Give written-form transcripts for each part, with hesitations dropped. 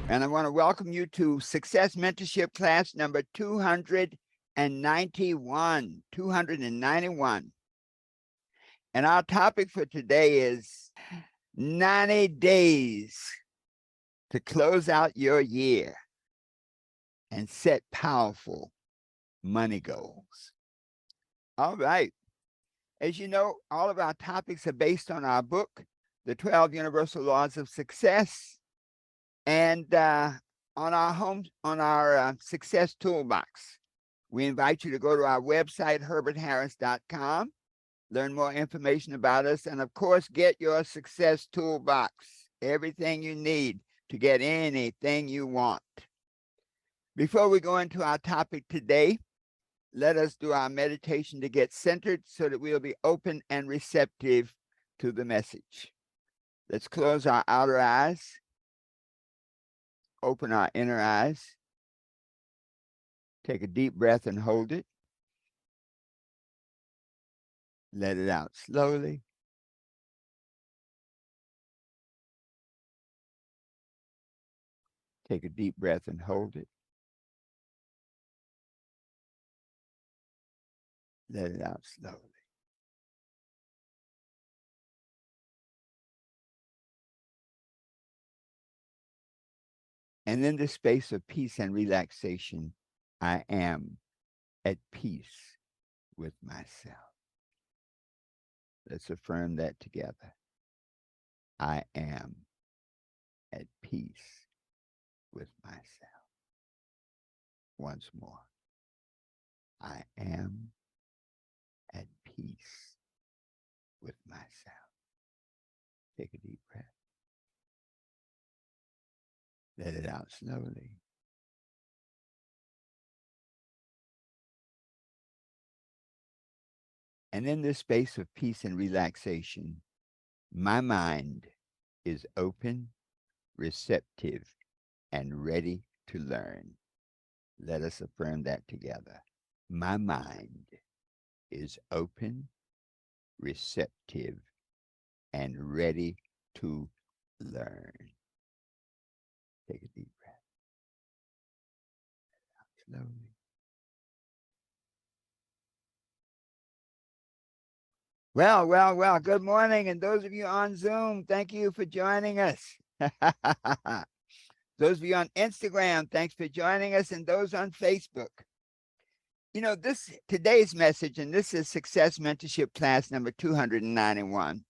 And I want to welcome you to Success Mentorship class number 291. 291. And our topic for today is 90 days to close out your year and set powerful money goals. All right. As you know, all of our topics are based on our book, The 12 Universal Laws of Success, and on our Success Toolbox. We invite you to go to our website, herbertharris.com, learn more information about us, and of course, get your Success Toolbox, everything you need to get anything you want. Before we go into our topic today, let us do our meditation to get centered so that we'll be open and receptive to the message. Let's close our outer eyes, open our inner eyes, take a deep breath and hold it. Let it out slowly. Take a deep breath and hold it. Let it out slowly. And in the space of peace and relaxation, I am at peace with myself. Let's affirm that together. I am at peace with myself. Once more. I am at peace with myself. Take a deep breath. Let it out slowly. And in this space of peace and relaxation, my mind is open, receptive, and ready to learn. Let us affirm that together. My mind is open, receptive, and ready to learn. Take a deep breath. Let it out slowly. Well, good morning. And those of you on Zoom, thank you for joining us. Those of you on Instagram, thanks for joining us. And those on Facebook. You know, today's message, and this is Success Mentorship class number 291.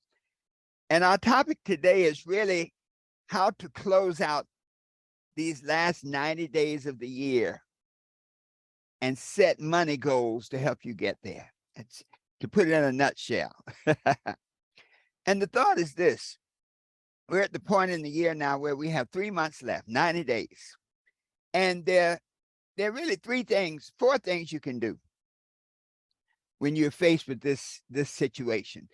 And our topic today is really how to close out these last 90 days of the year and set money goals to help you get there. It's to put it in a nutshell. And the thought is this. We're at the point in the year now where we have 3 months left, 90 days. And there are really four things you can do when you're faced with this situation.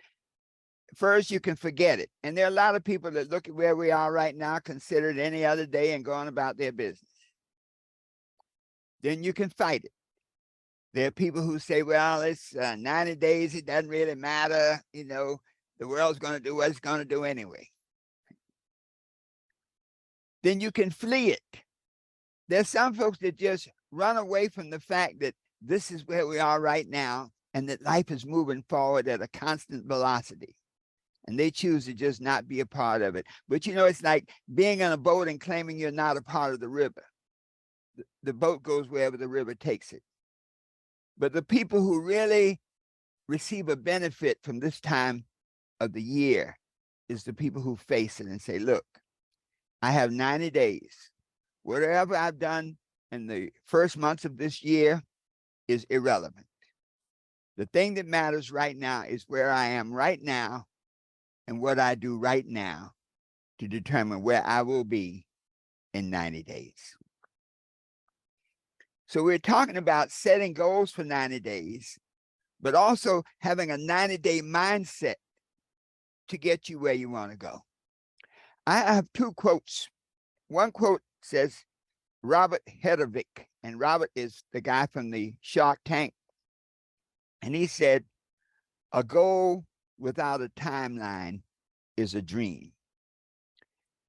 First, you can forget it. And there are a lot of people that look at where we are right now, consider it any other day and go on about their business. Then you can fight it. There are people who say, well, it's 90 days. It doesn't really matter. You know, the world's going to do what it's going to do anyway. Then you can flee it. There's some folks that just run away from the fact that this is where we are right now and that life is moving forward at a constant velocity. And they choose to just not be a part of it. But, you know, it's like being on a boat and claiming you're not a part of the river. The boat goes wherever the river takes it. But the people who really receive a benefit from this time of the year is the people who face it and say, look, I have 90 days. Whatever I've done in the first months of this year is irrelevant. The thing that matters right now is where I am right now and what I do right now to determine where I will be in 90 days. So we're talking about setting goals for 90 days, but also having a 90-day mindset to get you where you want to go. I have two quotes. One quote says, Robert Heddervik, and Robert is the guy from the Shark Tank. And he said, a goal without a timeline is a dream.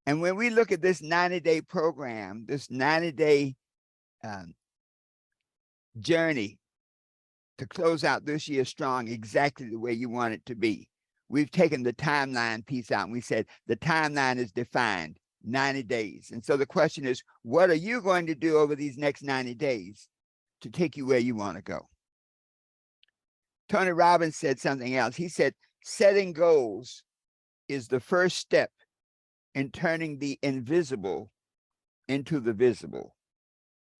And when we look at this 90-day program, this 90-day journey to close out this year strong, exactly the way you want it to be, we've taken the timeline piece out and we said the timeline is defined 90 days. And so the question is, what are you going to do over these next 90 days to take you where you want to go? Tony Robbins said something else. He said, setting goals is the first step in turning the invisible into the visible.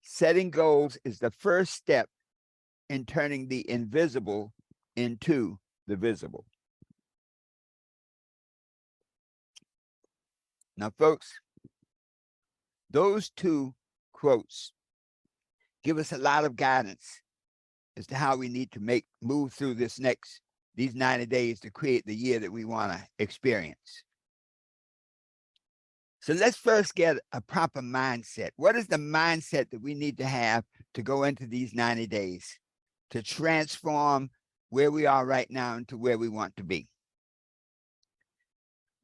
Setting goals is the first step in turning the invisible into the visible. Now, folks, those two quotes give us a lot of guidance as to how we need to move through these 90 days to create the year that we want to experience. So let's first get a proper mindset. What is the mindset that we need to have to go into these 90 days to transform where we are right now into where we want to be?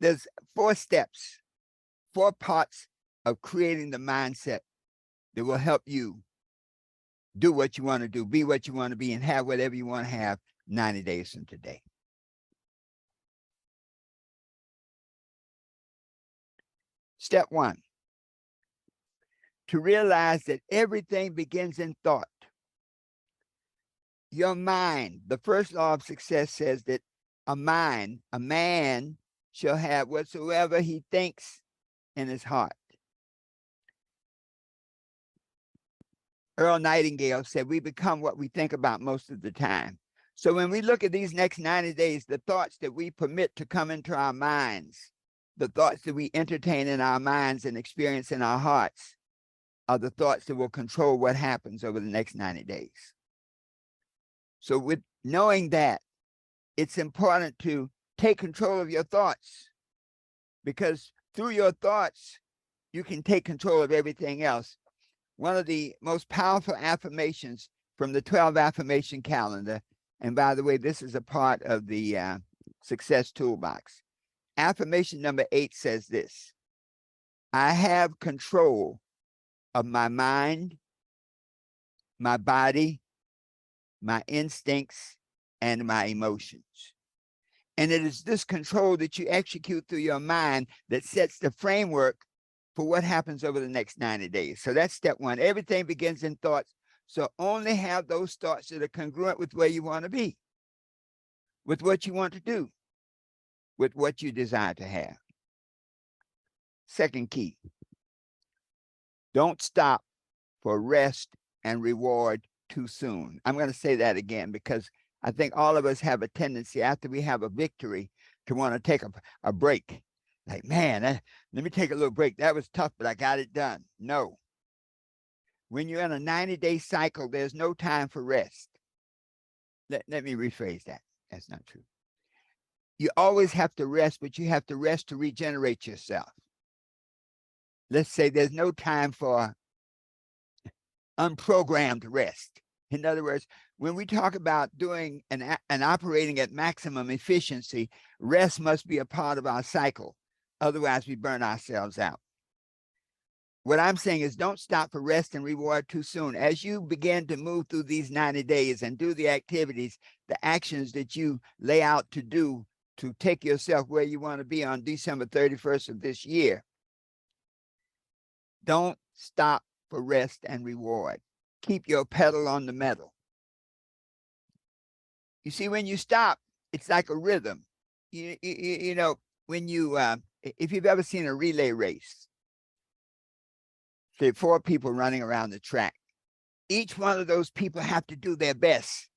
There's 4 steps, 4 parts of creating the mindset that will help you do what you want to do, be what you want to be, and have whatever you want to have 90 days from today. Step 1, to realize that everything begins in thought. Your mind, the first law of success says that a man shall have whatsoever he thinks in his heart. Earl Nightingale said, we become what we think about most of the time. So when we look at these next 90 days, the thoughts that we permit to come into our minds, the thoughts that we entertain in our minds and experience in our hearts are the thoughts that will control what happens over the next 90 days. So with knowing that, it's important to take control of your thoughts, because through your thoughts, you can take control of everything else. One of the most powerful affirmations from the 12 affirmation calendar, and by the way, this is a part of the success toolbox. Affirmation number 8 says this: I have control of my mind, my body, my instincts, and my emotions. And it is this control that you execute through your mind that sets the framework for what happens over the next 90 days. So that's step 1. Everything begins in thoughts. So only have those thoughts that are congruent with where you want to be, with what you want to do, with what you desire to have. Second key, don't stop for rest and reward too soon. I'm going to say that again because I think all of us have a tendency after we have a victory to want to take a break. Like, man, let me take a little break. That was tough, but I got it done. No. When you're in a 90-day cycle, there's no time for rest. Let me rephrase that. That's not true. You always have to rest, but you have to rest to regenerate yourself. Let's say there's no time for unprogrammed rest. In other words, when we talk about doing and operating at maximum efficiency, rest must be a part of our cycle. Otherwise, we burn ourselves out. What I'm saying is don't stop for rest and reward too soon. As you begin to move through these 90 days and do the activities, the actions that you lay out to do to take yourself where you want to be on December 31st of this year, don't stop for rest and reward. Keep your pedal on the metal. You see, when you stop, it's like a rhythm. You know, when you, if you've ever seen a relay race, there are 4 people running around the track. Each one of those people have to do their best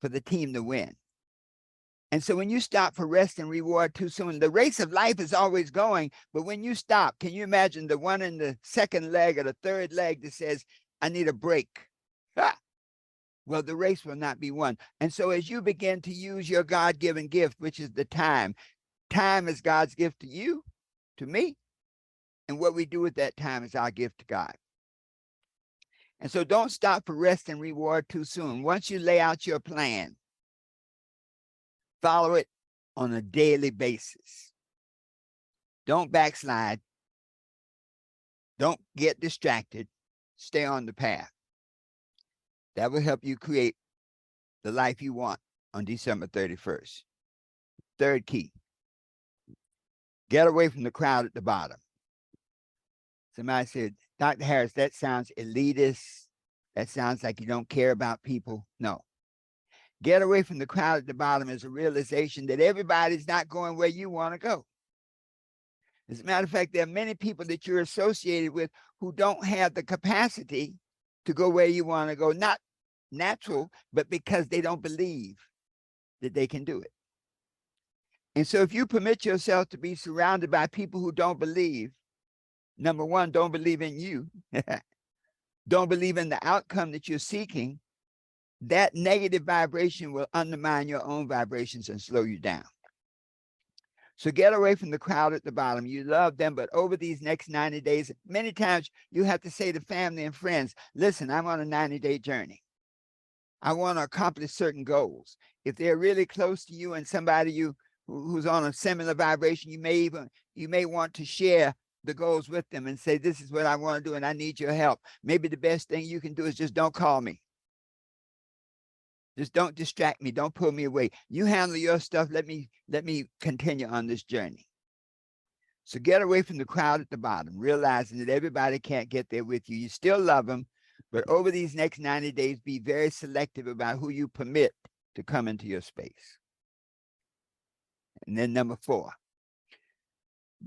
for the team to win. And so when you stop for rest and reward too soon, the race of life is always going, but when you stop, can you imagine the one in the second leg or the third leg that says, I need a break? Ah! Well, the race will not be won. And so as you begin to use your God-given gift, which is the time is God's gift to you, to me, and what we do with that time is our gift to God. And so don't stop for rest and reward too soon. Once you lay out your plan, follow it on a daily basis. Don't backslide. Don't get distracted. Stay on the path. That will help you create the life you want on December 31st. Third key, get away from the crowd at the bottom. Somebody said, Dr. Harris, that sounds elitist. That sounds like you don't care about people. No. Get away from the crowd at the bottom is a realization that everybody's not going where you want to go. As a matter of fact, there are many people that you're associated with who don't have the capacity to go where you want to go. Not natural, but because they don't believe that they can do it. And so if you permit yourself to be surrounded by people who don't believe, number one, don't believe in you, don't believe in the outcome that you're seeking, that negative vibration will undermine your own vibrations and slow you down. So get away from the crowd at the bottom. You love them, but over these next 90 days, many times you have to say to family and friends, listen, I'm on a 90-day journey. I want to accomplish certain goals. If they're really close to you and somebody who's on a similar vibration, you may want to share the goals with them and say, this is what I want to do and I need your help. Maybe the best thing you can do is just don't call me. Just don't distract me. Don't pull me away. You handle your stuff. Let me continue on this journey. So get away from the crowd at the bottom, realizing that everybody can't get there with you. You still love them, but over these next 90 days, be very selective about who you permit to come into your space. And then number 4,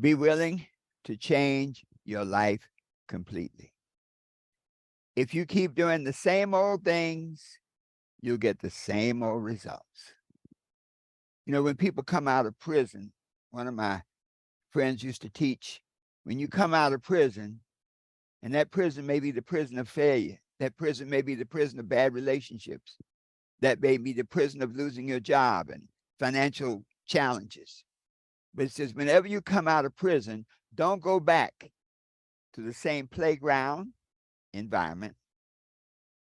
be willing to change your life completely. If you keep doing the same old things, you'll get the same old results. You know, when people come out of prison, one of my friends used to teach, when you come out of prison, and that prison may be the prison of failure, that prison may be the prison of bad relationships, that may be the prison of losing your job and financial challenges. But it says, whenever you come out of prison, don't go back to the same playground environment,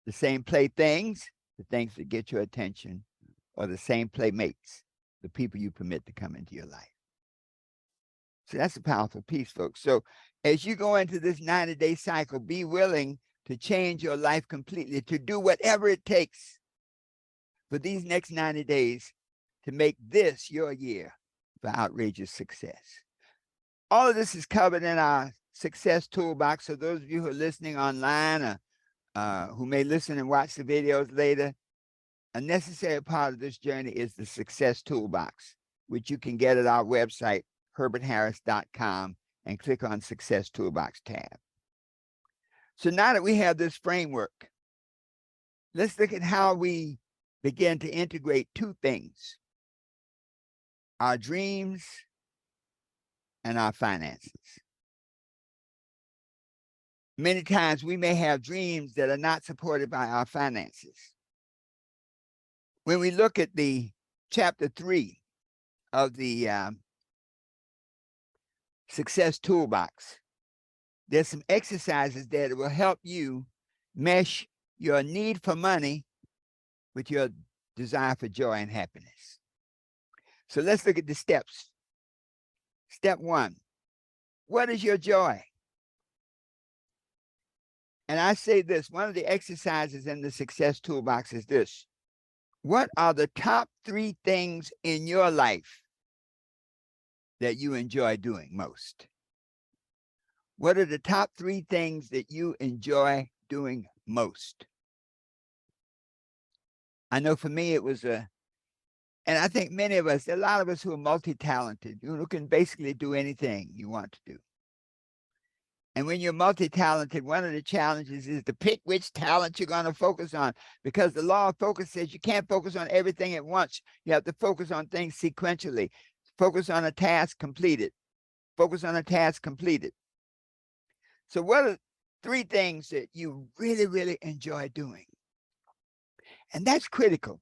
the same playthings, the things that get your attention, or the same playmates, the people you permit to come into your life. So that's a powerful piece, folks. So as you go into this 90-day cycle, be willing to change your life completely, to do whatever it takes for these next 90 days to make this your year for outrageous success. All of this is covered in our success toolbox. So those of you who are listening online or who may listen and watch the videos later, a necessary part of this journey is the success toolbox, which you can get at our website, herbertharris.com, and click on Success Toolbox tab. So now that we have this framework, let's look at how we begin to integrate 2 things: our dreams and our finances. Many times we may have dreams that are not supported by our finances. When we look at the chapter 3 of the Success Toolbox, there's some exercises there that will help you mesh your need for money with your desire for joy and happiness. So let's look at the steps. Step 1, what is your joy? And I say this, one of the exercises in the Success Toolbox is this: what are the top 3 things in your life that you enjoy doing most? What are the top 3 things that you enjoy doing most? I know for me it was and I think many of us, a lot of us who are multi-talented, who can basically do anything you want to do. And when you're multi-talented, one of the challenges is to pick which talent you're going to focus on, because the law of focus says you can't focus on everything at once. You have to focus on things sequentially. Focus on a task completed. Focus on a task completed. So what are 3 things that you really, really enjoy doing? And that's critical.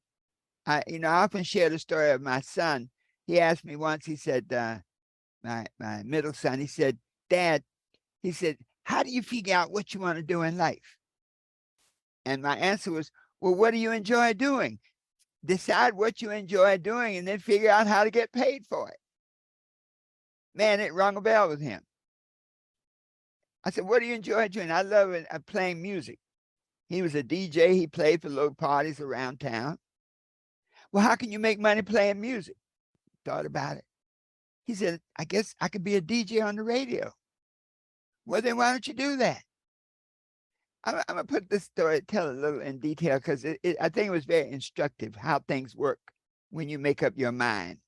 I often share the story of my son. He asked me once, he said, my middle son, he said, Dad, he said, how do you figure out what you want to do in life? And my answer was, well, what do you enjoy doing? Decide what you enjoy doing and then figure out how to get paid for it. Man, it rung a bell with him. I said, what do you enjoy doing? I love it, playing music. He was a DJ. He played for little parties around town. Well, how can you make money playing music? Thought about it. He said, I guess I could be a DJ on the radio. Well, then why don't you do that? I'm going to put this story, tell it a little in detail because I think it was very instructive how things work when you make up your mind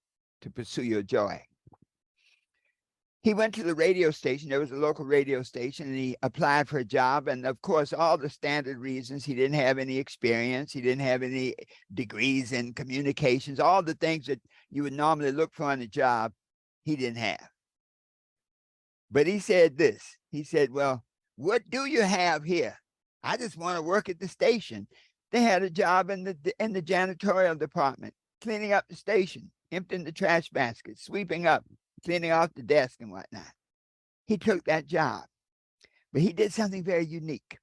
to pursue your joy. He went to the radio station. There was a local radio station, and he applied for a job. And of course, all the standard reasons. He didn't have any experience. He didn't have any degrees in communications, all the things that you would normally look for in a job, he didn't have. But he said this. He said, well, what do you have here? I just want to work at the station. They had a job in the janitorial department, cleaning up the station, emptying the trash baskets, sweeping up, cleaning off the desk and whatnot. He took that job, but he did something very unique.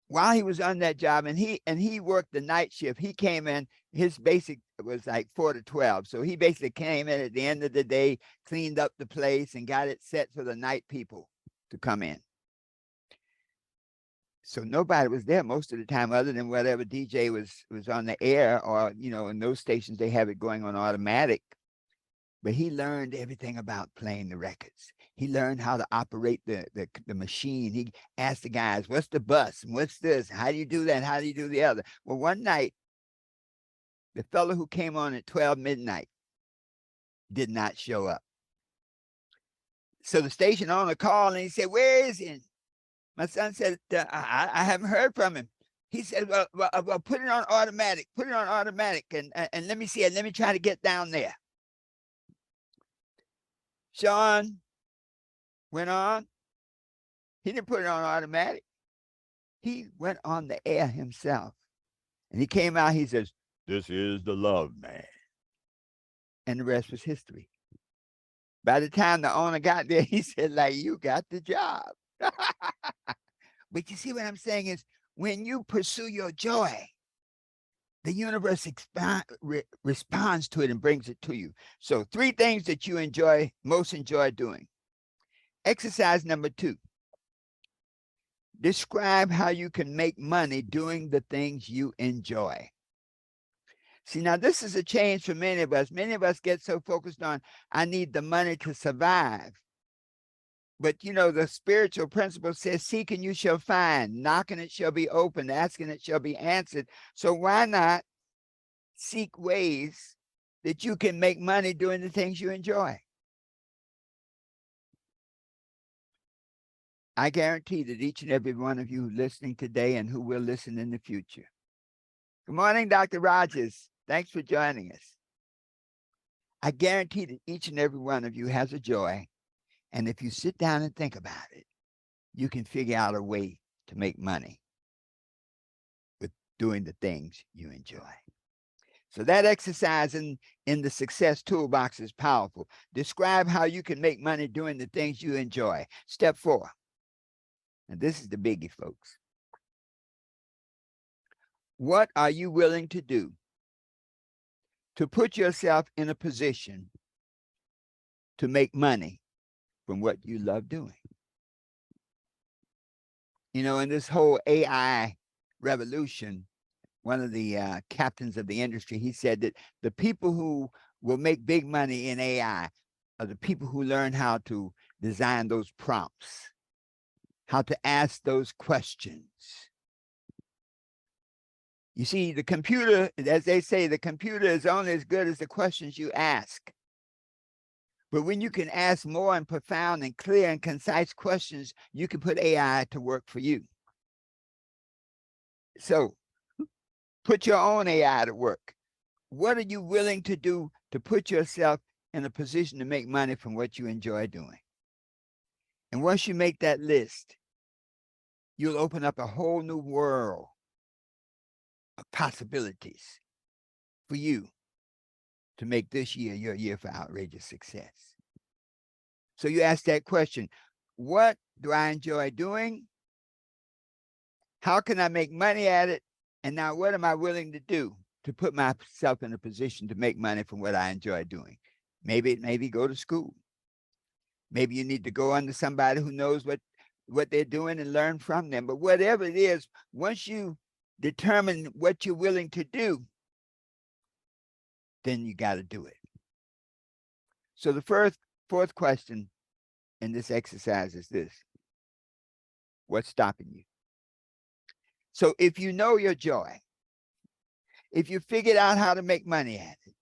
While he was on that job, and he worked the night shift, he came in, his basic was like 4 to 12. So he basically came in at the end of the day, cleaned up the place and got it set for the night people to come in. So nobody was there most of the time other than whatever DJ was on the air, or, you know, in those stations, they have it going on automatic. But he learned everything about playing the records. He learned how to operate the machine. He asked the guys, what's the bus? What's this? How do you do that? How do you do the other? Well, one night, the fellow who came on at 12 midnight did not show up. So the station owner called and he said, where is he? My son said, I haven't heard from him. He said, well, put it on automatic. Put it on automatic and let me see it. Let me try to get down there. Sean went on. He didn't put it on automatic. He went on the air himself. And he came out, he says, this is the Love Man. And the rest was history. By the time the owner got there, he said, like, you got the job. But you see what I'm saying is, when you pursue your joy, the universe responds to it and brings it to you. So 3 things that you most enjoy doing. Exercise number 2. Describe how you can make money doing the things you enjoy. See, now this is a change for many of us. Many of us get so focused on, I need the money to survive. But, you know, the spiritual principle says, seek and you shall find, knocking it shall be opened, asking it shall be answered. So why not seek ways that you can make money doing the things you enjoy? I guarantee that each and every one of you listening today and who will listen in the future. Good morning, Dr. Rogers. Thanks for joining us. I guarantee that each and every one of you has a joy. And if you sit down and think about it, you can figure out a way to make money with doing the things you enjoy. So that exercise in the success toolbox is powerful. Describe how you can make money doing the things you enjoy. Step 4. And this is the biggie, folks. What are you willing to do to put yourself in a position to make money from what you love doing? You know, in this whole AI revolution, one of the captains of the industry, he said that the people who will make big money in AI are the people who learn how to design those prompts, how to ask those questions. You see, the computer, as they say, the computer is only as good as the questions you ask. But when you can ask more and profound and clear and concise questions, you can put AI to work for you. So put your own AI to work. What are you willing to do to put yourself in a position to make money from what you enjoy doing? And once you make that list, you'll open up a whole new world of possibilities for you to make this year your year for outrageous success. So you ask that question, what do I enjoy doing? How can I make money at it? And now what am I willing to do to put myself in a position to make money from what I enjoy doing? Maybe go to school. Maybe you need to go under somebody who knows what they're doing and learn from them. But whatever it is, once you determine what you're willing to do, then you got to do it. So the fourth question in this exercise is this: what's stopping you? So if you know your joy, if you figured out how to make money at it,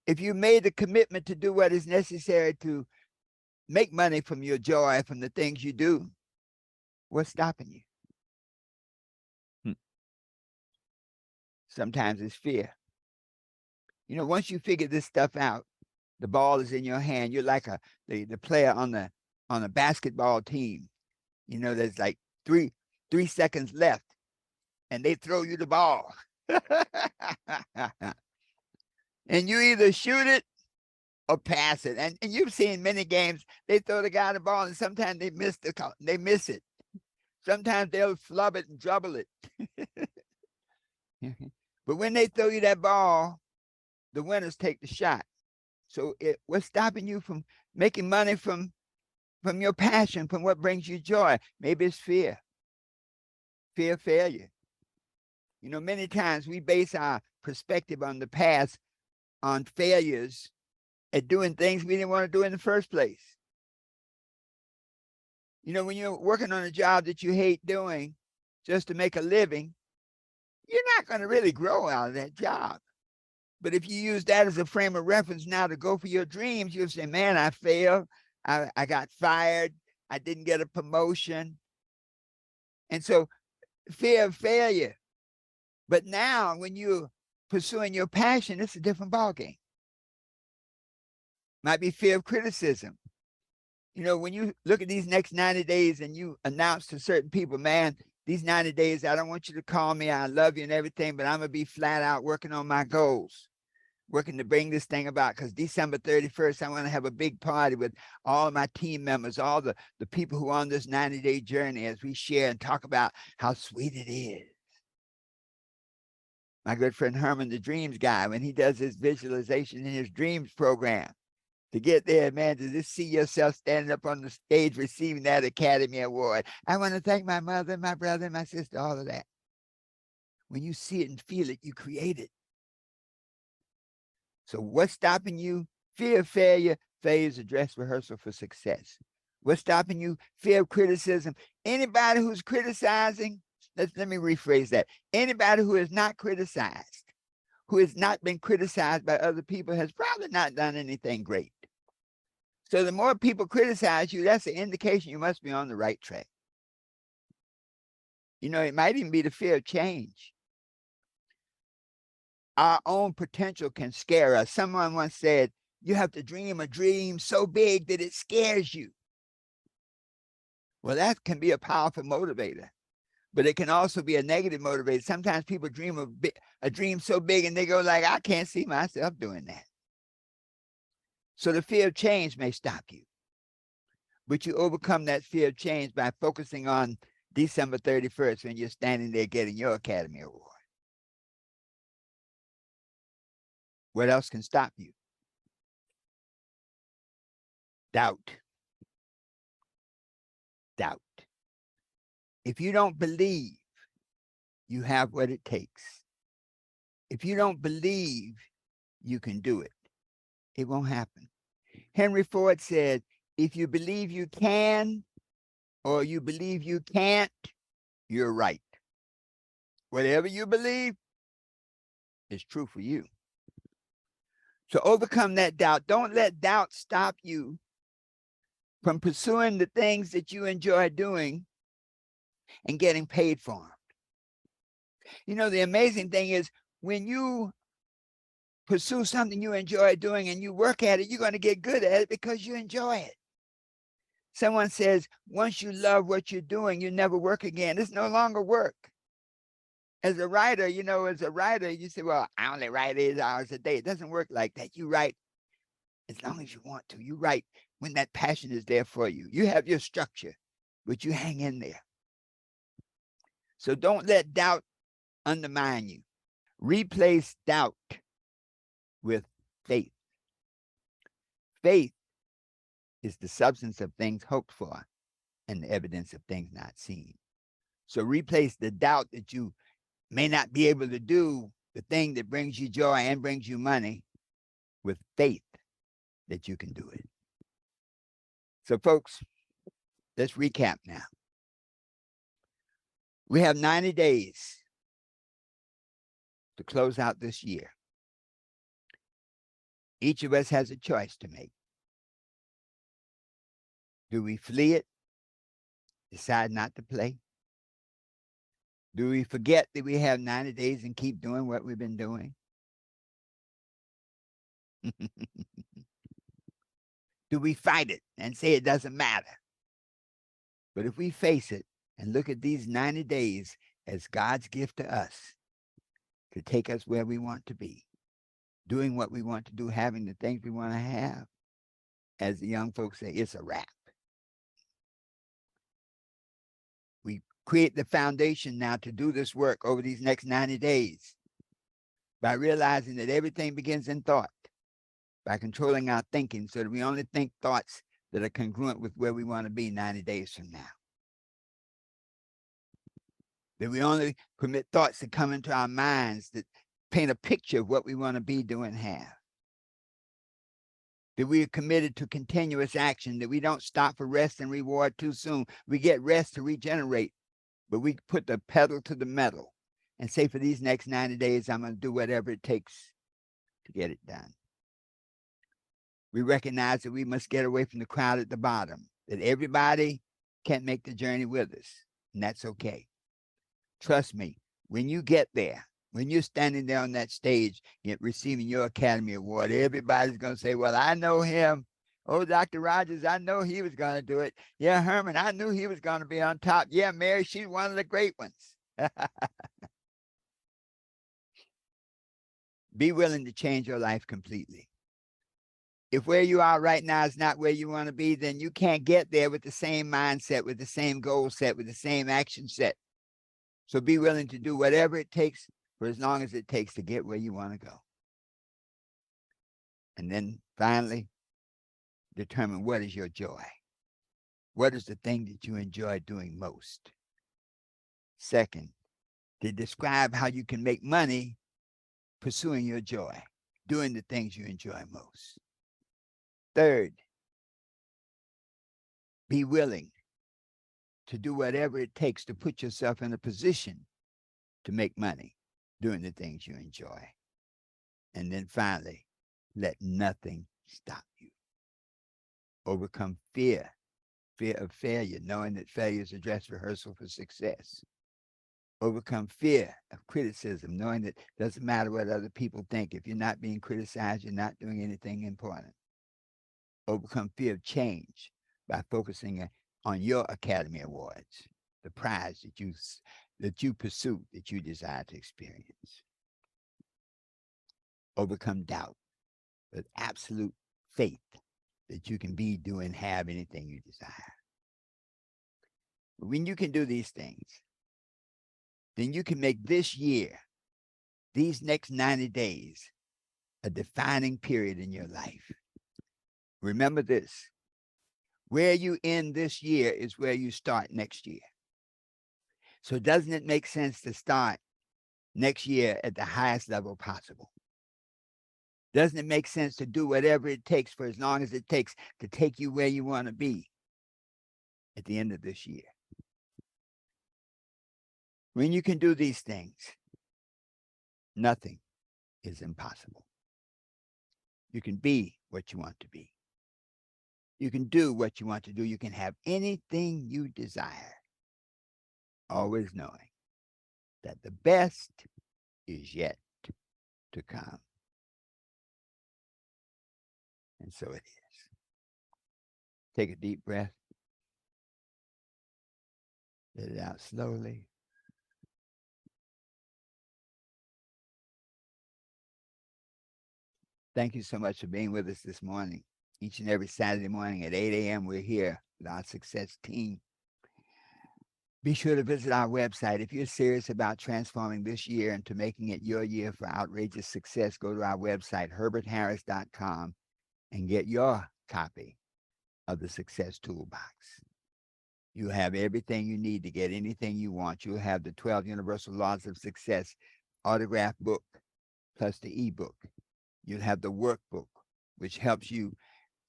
if you made the commitment to do what is necessary to make money from your joy, from the things you do, what's stopping you? Sometimes it's fear. You know, once you figure this stuff out, the ball is in your hand. You're like the player on a basketball team. You know, there's like three seconds left, and they throw you the ball. And you either shoot it or pass it. And you've seen many games, they throw the guy the ball, and sometimes they miss it. Sometimes they'll flub it and dribble it. But when they throw you that ball, the winners take the shot. So what's stopping you from making money from your passion, from what brings you joy? Maybe it's fear of failure. You know, many times we base our perspective on the past on failures at doing things we didn't want to do in the first place. You know, when you're working on a job that you hate doing just to make a living, you're not going to really grow out of that job. But if you use that as a frame of reference now to go for your dreams, you'll say, man, I failed. I got fired. I didn't get a promotion. And so fear of failure. But now when you're pursuing your passion, it's a different ballgame. Might be fear of criticism. You know, when you look at these next 90 days and you announce to certain people, man, these 90 days, I don't want you to call me. I love you and everything, but I'm going to be flat out working on my goals, working to bring this thing about, because December 31st, I want to have a big party with all of my team members, all the people who are on this 90-day journey, as we share and talk about how sweet it is. My good friend Herman, the dreams guy, when he does his visualization in his dreams program, to get there, man, to just see yourself standing up on the stage receiving that Academy Award. I want to thank my mother, my brother, my sister, all of that. When you see it and feel it, you create it. So what's stopping you? Fear of failure. Failure is a dress rehearsal for success. What's stopping you? Fear of criticism. Anybody who's criticizing, let me rephrase that. Anybody who is not criticized, who has not been criticized by other people, has probably not done anything great. So the more people criticize you, that's an indication you must be on the right track. You know, it might even be the fear of change. Our own potential can scare us. Someone once said, you have to dream a dream so big that it scares you. Well, that can be a powerful motivator, but it can also be a negative motivator. Sometimes people dream a dream so big and they go like, I can't see myself doing that. So the fear of change may stop you, but you overcome that fear of change by focusing on December 31st when you're standing there getting your Academy Award. What else can stop you? Doubt. Doubt. If you don't believe you have what it takes, if you don't believe you can do it, it won't happen. Henry Ford said, if you believe you can or you believe you can't, you're right. Whatever you believe is true for you. So overcome that doubt. Don't let doubt stop you from pursuing the things that you enjoy doing and getting paid for them. You know, the amazing thing is when you pursue something you enjoy doing and you work at it, you're going to get good at it because you enjoy it. Someone says, once you love what you're doing, you never work again. It's no longer work. As a writer, you know, you say, well, I only write 8 hours a day. It doesn't work like that. You write as long as you want to. You write when that passion is there for you. You have your structure, but you hang in there. So don't let doubt undermine you. Replace doubt with faith. Faith is the substance of things hoped for, and the evidence of things not seen. So replace the doubt that you may not be able to do the thing that brings you joy and brings you money with faith that you can do it. So folks, let's recap now. We have 90 days to close out this year. Each of us has a choice to make. Do we flee it, decide not to play? Do we forget that we have 90 days and keep doing what we've been doing? Do we fight it and say it doesn't matter? But if we face it and look at these 90 days as God's gift to us to take us where we want to be, doing what we want to do, having the things we want to have, as the young folks say, it's a wrap. We create the foundation now to do this work over these next 90 days by realizing that everything begins in thought, by controlling our thinking so that we only think thoughts that are congruent with where we want to be 90 days from now. That we only permit thoughts to come into our minds that paint a picture of what we want to be, do, and have. That we are committed to continuous action, that we don't stop for rest and reward too soon. We get rest to regenerate, but we put the pedal to the metal and say, for these next 90 days, I'm going to do whatever it takes to get it done. We recognize that we must get away from the crowd at the bottom, that everybody can't make the journey with us, and that's okay. Trust me, when you get there, when you're standing there on that stage receiving your Academy Award, everybody's going to say, well, I know him. Oh, Dr. Rogers, I know he was going to do it. Yeah, Herman, I knew he was going to be on top. Yeah, Mary, she's one of the great ones. Be willing to change your life completely. If where you are right now is not where you want to be, then you can't get there with the same mindset, with the same goal set, with the same action set. So be willing to do whatever it takes for as long as it takes to get where you want to go. And then finally, determine what is your joy. What is the thing that you enjoy doing most? Second, to describe how you can make money pursuing your joy, doing the things you enjoy most. Third, be willing to do whatever it takes to put yourself in a position to make money doing the things you enjoy. And then finally, let nothing stop you. Overcome fear of failure, knowing that failure is a dress rehearsal for success. Overcome fear of criticism, knowing that it doesn't matter what other people think. If you're not being criticized, you're not doing anything important. Overcome fear of change by focusing on your Academy Awards, the prize that you pursue, that you desire to experience. Overcome doubt with absolute faith that you can be, do, and have anything you desire. When you can do these things, then you can make this year, these next 90 days, a defining period in your life. Remember this, where you end this year is where you start next year. So doesn't it make sense to start next year at the highest level possible? Doesn't it make sense to do whatever it takes for as long as it takes to take you where you want to be at the end of this year? When you can do these things, nothing is impossible. You can be what you want to be. You can do what you want to do. You can have anything you desire, always knowing that the best is yet to come. And so it is. Take a deep breath. Let it out slowly. Thank you so much for being with us this morning. Each and every Saturday morning at 8 a.m., we're here with our success team. Be sure to visit our website. If you're serious about transforming this year into making it your year for outrageous success, go to our website, herbertharris.com, and get your copy of the Success Toolbox. You have everything you need to get anything you want. You'll have the 12 Universal Laws of Success autograph book plus the ebook. You'll have the workbook, which helps you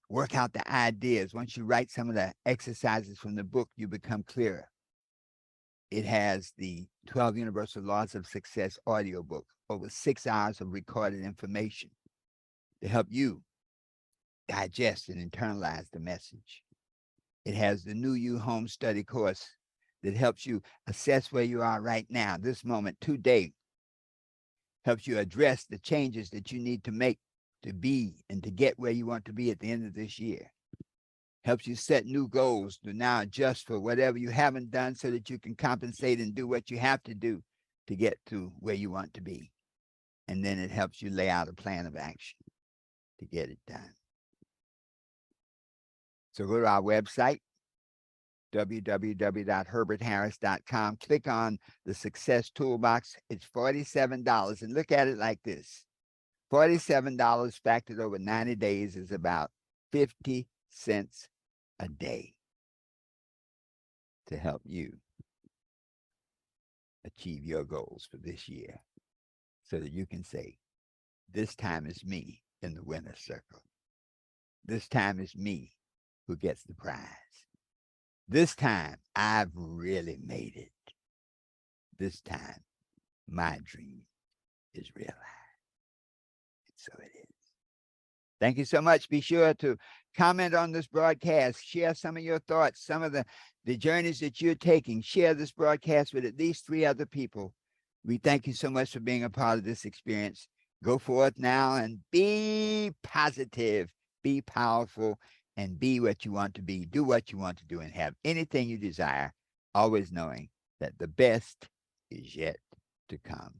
work out the ideas. Once you write some of the exercises from the book, you become clearer. It has the 12 Universal Laws of Success audiobook, over 6 hours of recorded information to help you digest and internalize the message. It has the New You Home Study course that helps you assess where you are right now, this moment, today, helps you address the changes that you need to make to be and to get where you want to be at the end of this year. Helps you set new goals to now adjust for whatever you haven't done so that you can compensate and do what you have to do to get to where you want to be. And then it helps you lay out a plan of action to get it done. So go to our website, www.herbertharris.com. Click on the Success Toolbox. It's $47. And look at it like this. $47 factored over 90 days is about 50 cents a day to help you achieve your goals for this year so that you can say, this time is me in the winner's circle. This time is me who gets the prize. This time I've really made it. This time my dream is realized. And so it is. Thank you so much. Be sure to comment on this broadcast. Share some of your thoughts, some of the journeys that you're taking. Share this broadcast with at least 3 other people. We thank you so much for being a part of this experience. Go forth now and be positive, be powerful, and be what you want to be. Do what you want to do and have anything you desire, always knowing that the best is yet to come.